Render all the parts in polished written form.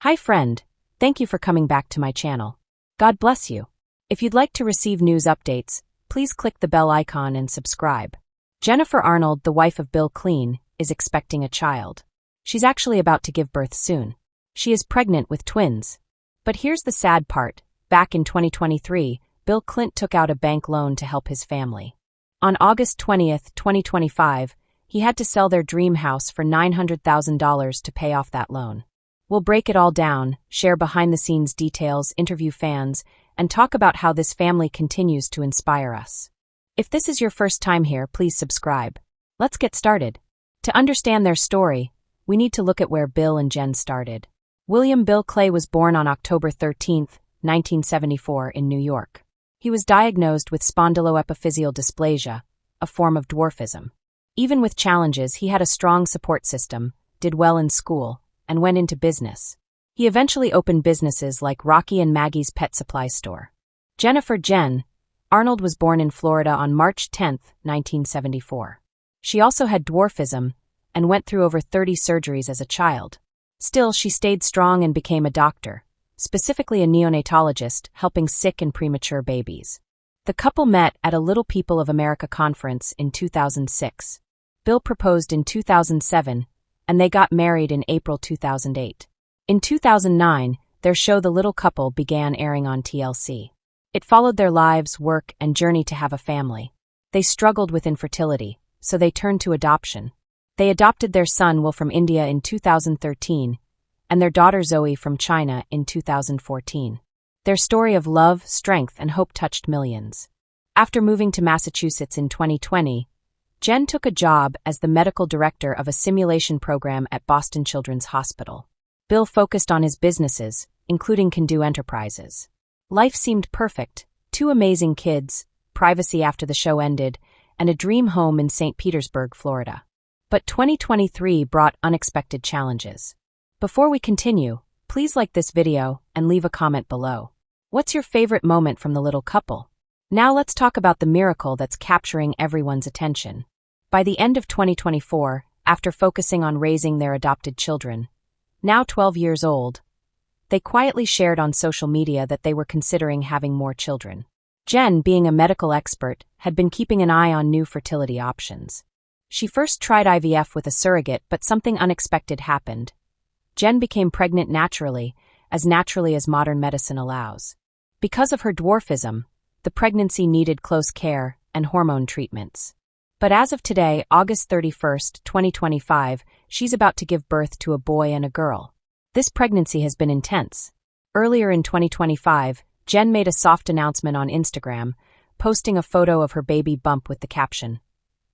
Hi friend, thank you for coming back to my channel. God bless you. If you'd like to receive news updates, please click the bell icon and subscribe. Jennifer Arnold, the wife of Bill Klein, is expecting a child. She's actually about to give birth soon. She is pregnant with twins. But here's the sad part. Back in 2023, Bill Klein took out a bank loan to help his family. On August 20, 2025, he had to sell their dream house for $900,000 to pay off that loan. We'll break it all down, share behind-the-scenes details, interview fans, and talk about how this family continues to inspire us. If this is your first time here, please subscribe. Let's get started. To understand their story, we need to look at where Bill and Jen started. William Bill Clay was born on October 13, 1974, in New York. He was diagnosed with spondyloepiphyseal dysplasia, a form of dwarfism. Even with challenges, he had a strong support system, did well in school, and went into business. He eventually opened businesses like Rocky and Maggie's Pet Supply Store. Jennifer Jen Arnold was born in Florida on March 10, 1974. She also had dwarfism and went through over 30 surgeries as a child. Still, she stayed strong and became a doctor, specifically a neonatologist, helping sick and premature babies. The couple met at a Little People of America conference in 2006. Bill proposed in 2007, and they got married in April 2008. In 2009, their show The Little Couple began airing on TLC. It followed their lives, work, and journey to have a family. They struggled with infertility, so they turned to adoption. They adopted their son Will from India in 2013, and their daughter Zoey from China in 2014. Their story of love, strength, and hope touched millions. After moving to Massachusetts in 2020, Jen took a job as the medical director of a simulation program at Boston Children's Hospital. Bill focused on his businesses, including Can-Do Enterprises. Life seemed perfect: 2 amazing kids, privacy after the show ended, and a dream home in St. Petersburg, Florida. But 2023 brought unexpected challenges. Before we continue, please like this video and leave a comment below. What's your favorite moment from the little couple? Now let's talk about the miracle that's capturing everyone's attention. By the end of 2024, after focusing on raising their adopted children, now 12 years old, they quietly shared on social media that they were considering having more children. Jen, being a medical expert, had been keeping an eye on new fertility options. She first tried IVF with a surrogate, but something unexpected happened. Jen became pregnant naturally as modern medicine allows. Because of her dwarfism, the pregnancy needed close care and hormone treatments. But as of today, August 31, 2025, she's about to give birth to a boy and a girl. This pregnancy has been intense. Earlier in 2025, Jen made a soft announcement on Instagram, posting a photo of her baby bump with the caption,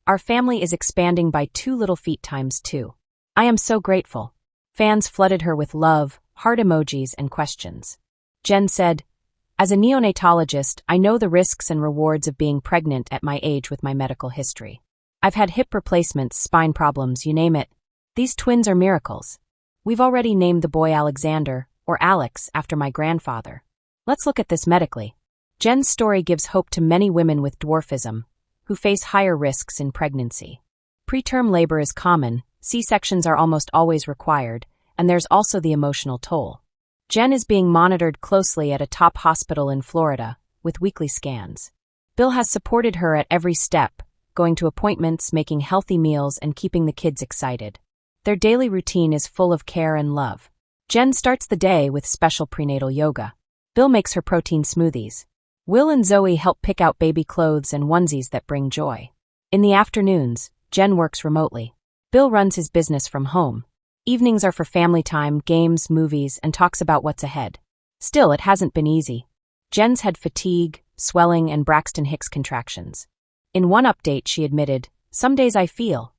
"Our family is expanding by 2 little feet times 2. I am so grateful." Fans flooded her with love, heart emojis, and questions. Jen said, "As a neonatologist, I know the risks and rewards of being pregnant at my age with my medical history. I've had hip replacements, spine problems, you name it. These twins are miracles. We've already named the boy Alexander, or Alex, after my grandfather. Let's look at this medically." Jen's story gives hope to many women with dwarfism, who face higher risks in pregnancy. Preterm labor is common, C-sections are almost always required, and there's also the emotional toll. Jen is being monitored closely at a top hospital in Florida, with weekly scans. Bill has supported her at every step, going to appointments, making healthy meals, and keeping the kids excited. Their daily routine is full of care and love. Jen starts the day with special prenatal yoga. Bill makes her protein smoothies. Will and Zoey help pick out baby clothes and onesies that bring joy. In the afternoons, Jen works remotely. Bill runs his business from home. Evenings are for family time, games, movies, and talks about what's ahead. Still, it hasn't been easy. Jen's had fatigue, swelling, and Braxton Hicks contractions. In one update, she admitted, "Some days I feel."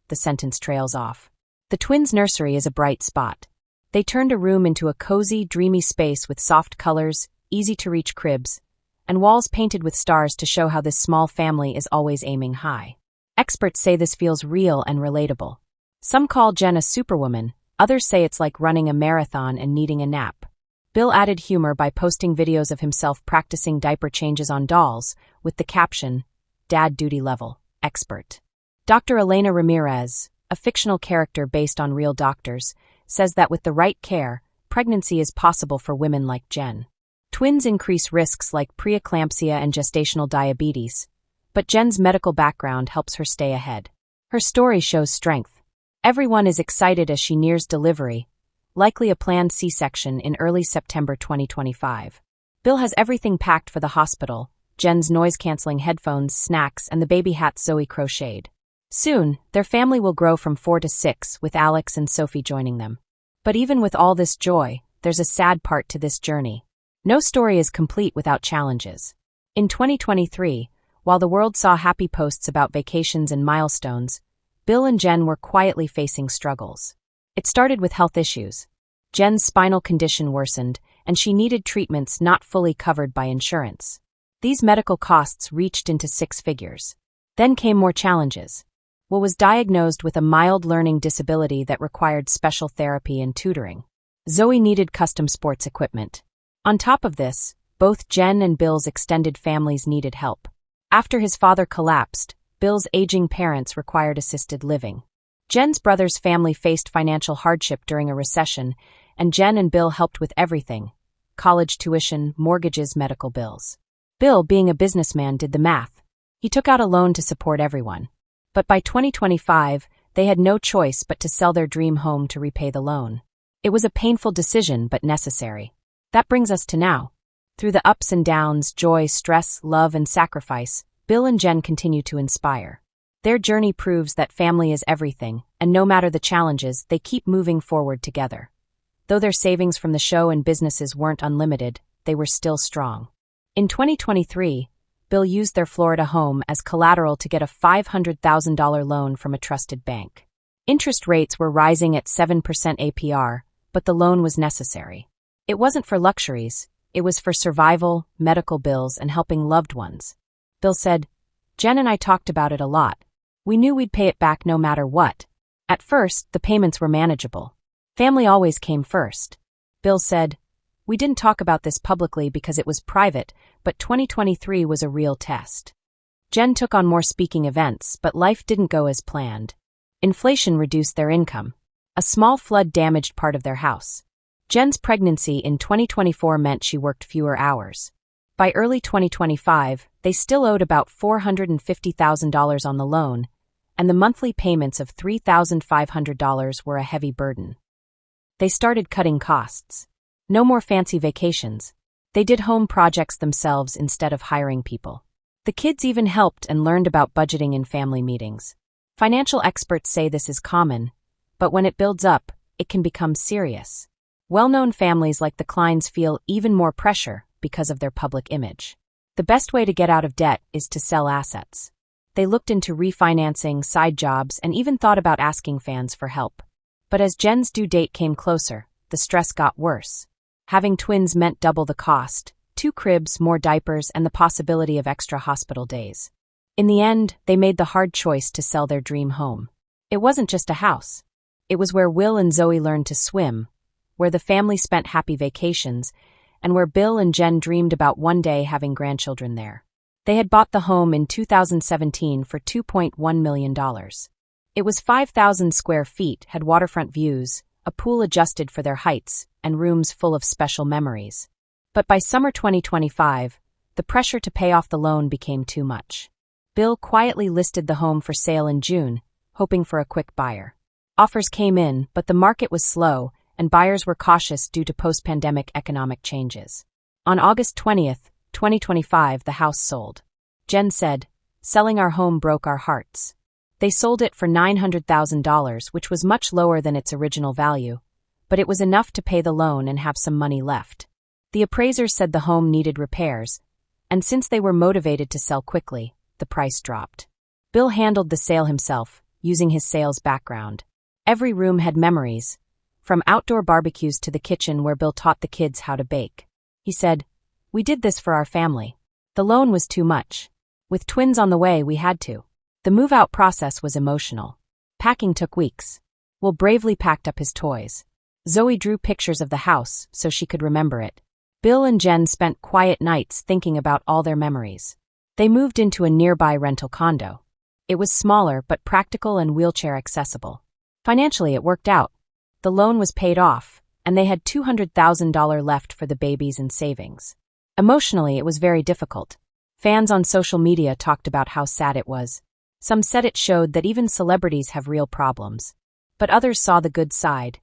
The sentence trails off. The twins' nursery is a bright spot. They turned a room into a cozy, dreamy space with soft colors, easy-to-reach cribs, and walls painted with stars to show how this small family is always aiming high. Experts say this feels real and relatable. Some call Jen a superwoman, others say it's like running a marathon and needing a nap. Bill added humor by posting videos of himself practicing diaper changes on dolls, with the caption, "Dad duty level, expert." Dr. Elena Ramirez, a fictional character based on real doctors, says that with the right care, pregnancy is possible for women like Jen. Twins increase risks like preeclampsia and gestational diabetes, but Jen's medical background helps her stay ahead. Her story shows strength. Everyone is excited as she nears delivery, likely a planned C-section in early September 2025. Bill has everything packed for the hospital: Jen's noise-canceling headphones, snacks, and the baby hats Zoey crocheted. Soon, their family will grow from 4 to 6, with Alex and Sophie joining them. But even with all this joy, there's a sad part to this journey. No story is complete without challenges. In 2023, while the world saw happy posts about vacations and milestones, Bill and Jen were quietly facing struggles. It started with health issues. Jen's spinal condition worsened, and she needed treatments not fully covered by insurance. These medical costs reached into 6 figures. Then came more challenges. Will was diagnosed with a mild learning disability that required special therapy and tutoring. Zoey needed custom sports equipment. On top of this, both Jen and Bill's extended families needed help. After his father collapsed, Bill's aging parents required assisted living. Jen's brother's family faced financial hardship during a recession, and Jen and Bill helped with everything: college tuition, mortgages, medical bills. Bill, being a businessman, did the math. He took out a loan to support everyone. But by 2025, they had no choice but to sell their dream home to repay the loan. It was a painful decision, but necessary. That brings us to now. Through the ups and downs, joy, stress, love, and sacrifice, Bill and Jen continue to inspire. Their journey proves that family is everything, and no matter the challenges, they keep moving forward together. Though their savings from the show and businesses weren't unlimited, they were still strong. In 2023, Bill used their Florida home as collateral to get a $500,000 loan from a trusted bank. Interest rates were rising at 7% APR, but the loan was necessary. It wasn't for luxuries, it was for survival, medical bills, and helping loved ones. Bill said, "Jen and I talked about it a lot. We knew we'd pay it back no matter what. At first, the payments were manageable. Family always came first." Bill said, "We didn't talk about this publicly because it was private, but 2023 was a real test." Jen took on more speaking events, but life didn't go as planned. Inflation reduced their income. A small flood damaged part of their house. Jen's pregnancy in 2024 meant she worked fewer hours. By early 2025, they still owed about $450,000 on the loan, and the monthly payments of $3,500 were a heavy burden. They started cutting costs. No more fancy vacations. They did home projects themselves instead of hiring people. The kids even helped and learned about budgeting in family meetings. Financial experts say this is common, but when it builds up, it can become serious. Well-known families like the Kleins feel even more pressure because of their public image. The best way to get out of debt is to sell assets. They looked into refinancing, side jobs, and even thought about asking fans for help. But as Jen's due date came closer, the stress got worse. Having twins meant double the cost: 2 cribs, more diapers, and the possibility of extra hospital days. In the end, they made the hard choice to sell their dream home. It wasn't just a house. It was where Will and Zoey learned to swim, where the family spent happy vacations, and where Bill and Jen dreamed about one day having grandchildren there. They had bought the home in 2017 for $2.1 million. It was 5,000 square feet, had waterfront views, a pool adjusted for their heights, and rooms full of special memories. But by summer 2025, the pressure to pay off the loan became too much. Bill quietly listed the home for sale in June, hoping for a quick buyer. Offers came in, but the market was slow, and buyers were cautious due to post-pandemic economic changes. On August 20, 2025, the house sold. Jen said, "Selling our home broke our hearts." They sold it for $900,000, which was much lower than its original value, but it was enough to pay the loan and have some money left. The appraisers said the home needed repairs, and since they were motivated to sell quickly, the price dropped. Bill handled the sale himself, using his sales background. Every room had memories, from outdoor barbecues to the kitchen where Bill taught the kids how to bake. He said, "We did this for our family. The loan was too much. With twins on the way, we had to." The move-out process was emotional. Packing took weeks. Will bravely packed up his toys. Zoey drew pictures of the house so she could remember it. Bill and Jen spent quiet nights thinking about all their memories. They moved into a nearby rental condo. It was smaller but practical and wheelchair accessible. Financially, it worked out. The loan was paid off, and they had $200,000 left for the babies and savings. Emotionally, it was very difficult. Fans on social media talked about how sad it was. Some said it showed that even celebrities have real problems. But others saw the good side.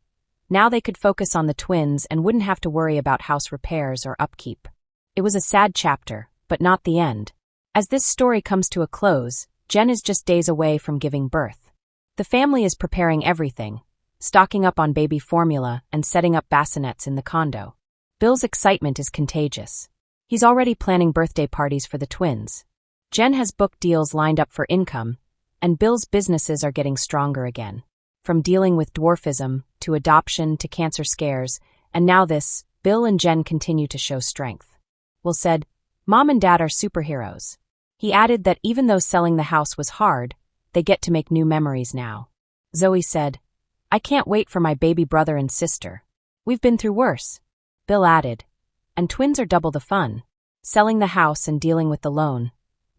Now they could focus on the twins and wouldn't have to worry about house repairs or upkeep. It was a sad chapter, but not the end. As this story comes to a close, Jen is just days away from giving birth. The family is preparing everything, stocking up on baby formula and setting up bassinets in the condo. Bill's excitement is contagious. He's already planning birthday parties for the twins. Jen has booked deals lined up for income, and Bill's businesses are getting stronger again. From dealing with dwarfism, to adoption, to cancer scares, and now this, Bill and Jen continue to show strength. Will said, "Mom and Dad are superheroes." He added that even though selling the house was hard, they get to make new memories now. Zoey said, "I can't wait for my baby brother and sister. We've been through worse." Bill added, "And twins are double the fun. Selling the house and dealing with the loan.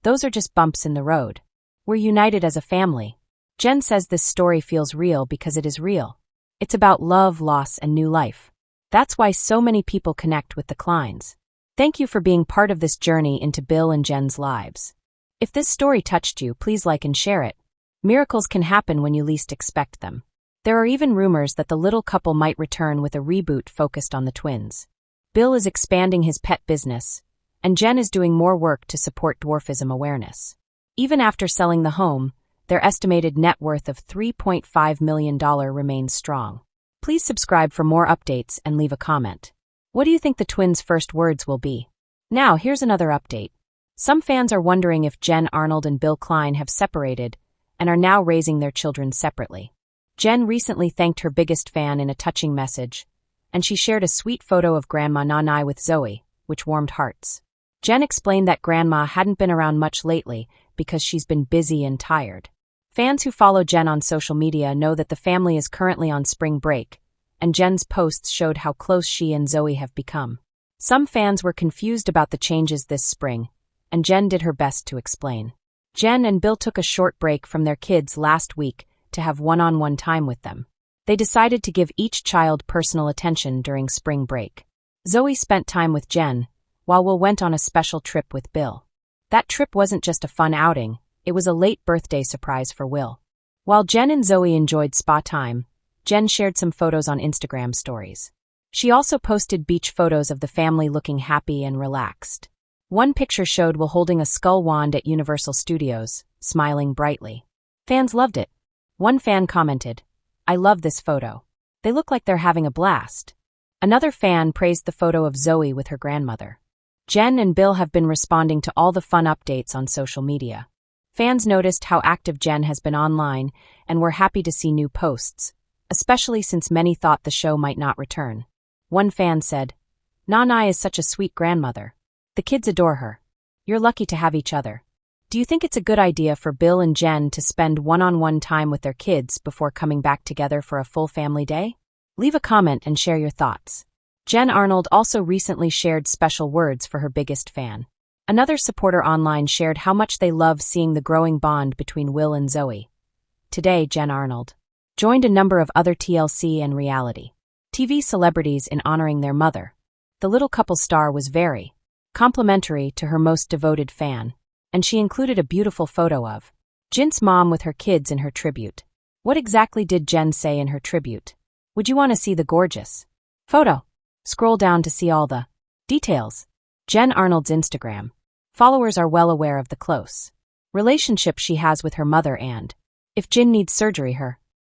Those are just bumps in the road. We're united as a family." Jen says this story feels real because it is real. It's about love, loss, and new life. That's why so many people connect with the Kleins. Thank you for being part of this journey into Bill and Jen's lives. If this story touched you, please like and share it. Miracles can happen when you least expect them. There are even rumors that the little couple might return with a reboot focused on the twins. Bill is expanding his pet business, and Jen is doing more work to support dwarfism awareness. Even after selling the home, their estimated net worth of $3.5 million remains strong. Please subscribe for more updates and leave a comment. What do you think the twins' first words will be? Now, here's another update. Some fans are wondering if Jen Arnold and Bill Klein have separated and are now raising their children separately. Jen recently thanked her biggest fan in a touching message, and she shared a sweet photo of Grandma Nanai with Zoey, which warmed hearts. Jen explained that Grandma hadn't been around much lately because she's been busy and tired. Fans who follow Jen on social media know that the family is currently on spring break, and Jen's posts showed how close she and Zoey have become. Some fans were confused about the changes this spring, and Jen did her best to explain. Jen and Bill took a short break from their kids last week to have one-on-one time with them. They decided to give each child personal attention during spring break. Zoey spent time with Jen, while Will went on a special trip with Bill. That trip wasn't just a fun outing, it was a late birthday surprise for Will. While Jen and Zoey enjoyed spa time, Jen shared some photos on Instagram stories. She also posted beach photos of the family looking happy and relaxed. One picture showed Will holding a skull wand at Universal Studios, smiling brightly. Fans loved it. One fan commented, "I love this photo. They look like they're having a blast." Another fan praised the photo of Zoey with her grandmother. Jen and Bill have been responding to all the fun updates on social media. Fans noticed how active Jen has been online and were happy to see new posts, especially since many thought the show might not return. One fan said, "Nanai is such a sweet grandmother. The kids adore her. You're lucky to have each other." Do you think it's a good idea for Bill and Jen to spend one-on-one time with their kids before coming back together for a full family day? Leave a comment and share your thoughts. Jen Arnold also recently shared special words for her biggest fan. Another supporter online shared how much they love seeing the growing bond between Will and Zoey. Today, Jen Arnold joined a number of other TLC and reality TV celebrities in honoring their mother. The little couple star was very complimentary to her most devoted fan, and she included a beautiful photo of Jin's mom with her kids in her tribute. What exactly did Jen say in her tribute? Would you want to see the gorgeous photo? Scroll down to see all the details. Jen Arnold's Instagram. Followers are well aware of the close relationship she has with her mother and, if Jin needs surgery,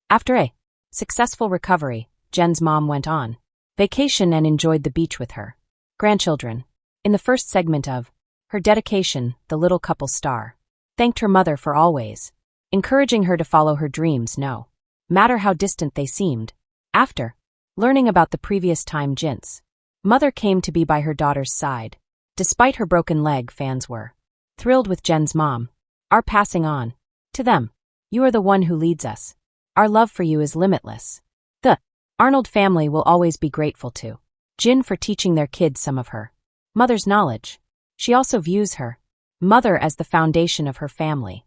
after a successful recovery, Jen's mom went on vacation and enjoyed the beach with her grandchildren. In the first segment of her dedication, the little couple star thanked her mother for always encouraging her to follow her dreams no matter how distant they seemed. After learning about the previous time Jin's mother came to be by her daughter's side. Despite her broken leg, fans were thrilled with Jen's mom. Are passing on to them. You are the one who leads us. Our love for you is limitless. The Arnold family will always be grateful to Jin for teaching their kids some of her mother's knowledge. She also views her mother as the foundation of her family.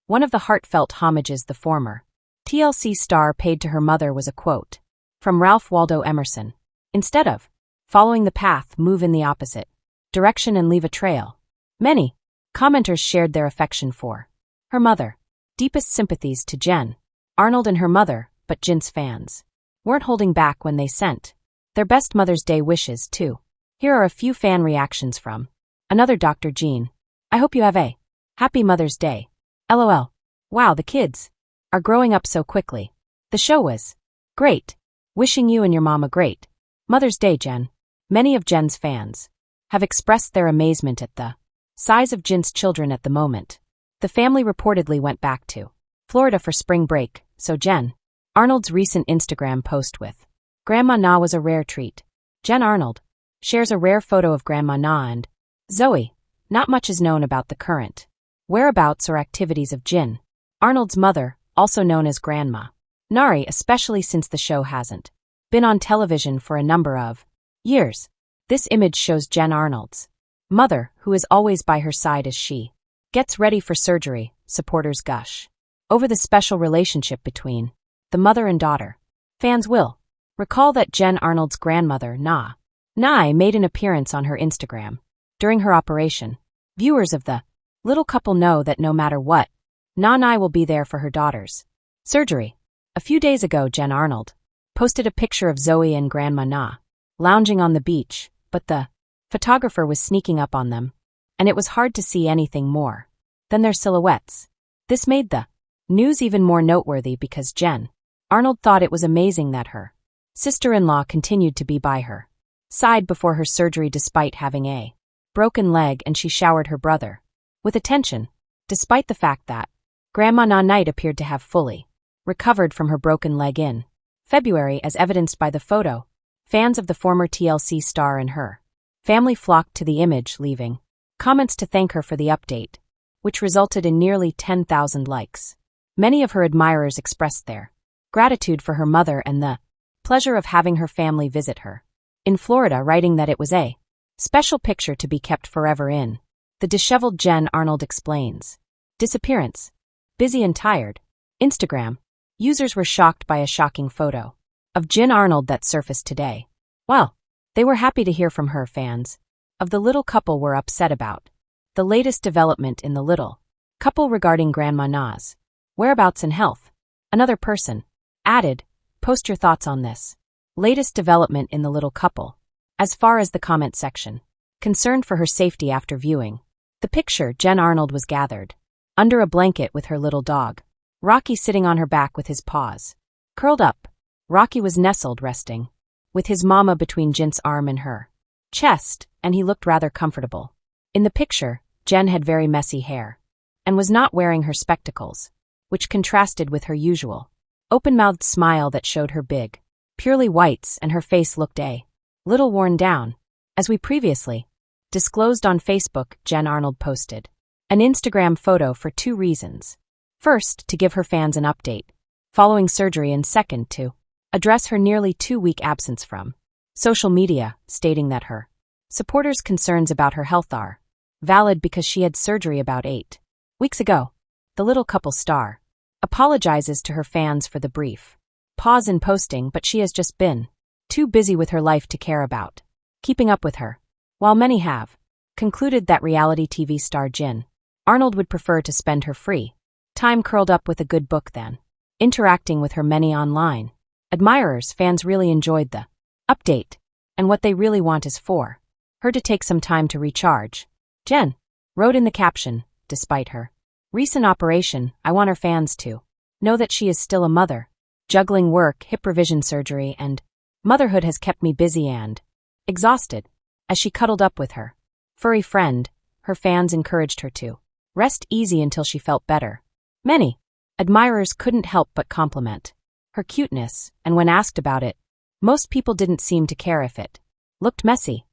One of the heartfelt homages the former TLC star paid to her mother was a quote, From Ralph Waldo Emerson. Instead of following the path, move in the opposite direction and leave a trail. Many commenters shared their affection for her mother. Deepest sympathies to Jen Arnold and her mother, but Jin's fans weren't holding back when they sent their best Mother's Day wishes, too. Here are a few fan reactions from another Dr. Jean. I hope you have a happy Mother's Day. LOL. Wow, the kids are growing up so quickly. The show was great. Wishing you and your mom a great Mother's Day, Jen. Many of Jen's fans have expressed their amazement at the size of Jin's children at the moment. The family reportedly went back to Florida for spring break, so Jen Arnold's recent Instagram post with Grandma Na was a rare treat. Jen Arnold shares a rare photo of Grandma Na and Zoey. Not much is known about the current whereabouts or activities of Jen Arnold's mother, also known as Grandma Nari, especially since the show hasn't been on television for a number of years. This image shows Jen Arnold's mother, who is always by her side as she gets ready for surgery. Supporters gush over the special relationship between the mother and daughter. Fans will recall that Jen Arnold's grandmother, Nai, made an appearance on her Instagram during her operation. Viewers of the little couple know that no matter what, Nai will be there for her daughter's surgery. A few days ago, Jen Arnold posted a picture of Zoey and Grandma Na lounging on the beach, but the photographer was sneaking up on them, and it was hard to see anything more than their silhouettes. This made the news even more noteworthy because Jen Arnold thought it was amazing that her sister-in-law continued to be by her side before her surgery despite having a broken leg, and she showered her brother with attention, despite the fact that Grandma Na Night appeared to have fully recovered from her broken leg in February, as evidenced by the photo. Fans of the former TLC star and her family flocked to the image, leaving comments to thank her for the update, which resulted in nearly 10,000 likes. Many of her admirers expressed their gratitude for her mother and the pleasure of having her family visit her in Florida, writing that it was a special picture to be kept forever in the disheveled Jen Arnold explains. Disappearance. Busy and tired. Instagram. Users were shocked by a shocking photo of Jen Arnold that surfaced today. While they were happy to hear from her, fans of the little couple were upset about the latest development in the little couple regarding Grandma Na's whereabouts and health. Another person added, post your thoughts on this latest development in the little couple. As far as the comment section, concerned for her safety after viewing the picture, Jen Arnold was gathered under a blanket with her little dog, Rocky, sitting on her back with his paws curled up. Rocky was nestled, resting with his mama between Jen's arm and her chest, and he looked rather comfortable. In the picture, Jen had very messy hair and was not wearing her spectacles, which contrasted with her usual open-mouthed smile that showed her big, purely whites, and her face looked a little worn down. As we previously disclosed on Facebook, Jen Arnold posted an Instagram photo for two reasons. First, to give her fans an update following surgery, and second, to address her nearly 2-week absence from social media, stating that her supporters' concerns about her health are valid because she had surgery about 8 weeks ago. The little couple star apologizes to her fans for the brief pause in posting, but she has just been too busy with her life to care about keeping up with her. While many have concluded that reality TV star Jen Arnold would prefer to spend her free time curled up with a good book than interacting with her many online admirers, fans really enjoyed the update, and what they really want is for her to take some time to recharge. Jen wrote in the caption, despite her recent operation, I want her fans to know that she is still a mother. Juggling work, hip revision surgery, and motherhood has kept me busy and exhausted. As she cuddled up with her furry friend, her fans encouraged her to rest easy until she felt better. Many admirers couldn't help but compliment her cuteness, and when asked about it, most people didn't seem to care if it looked messy.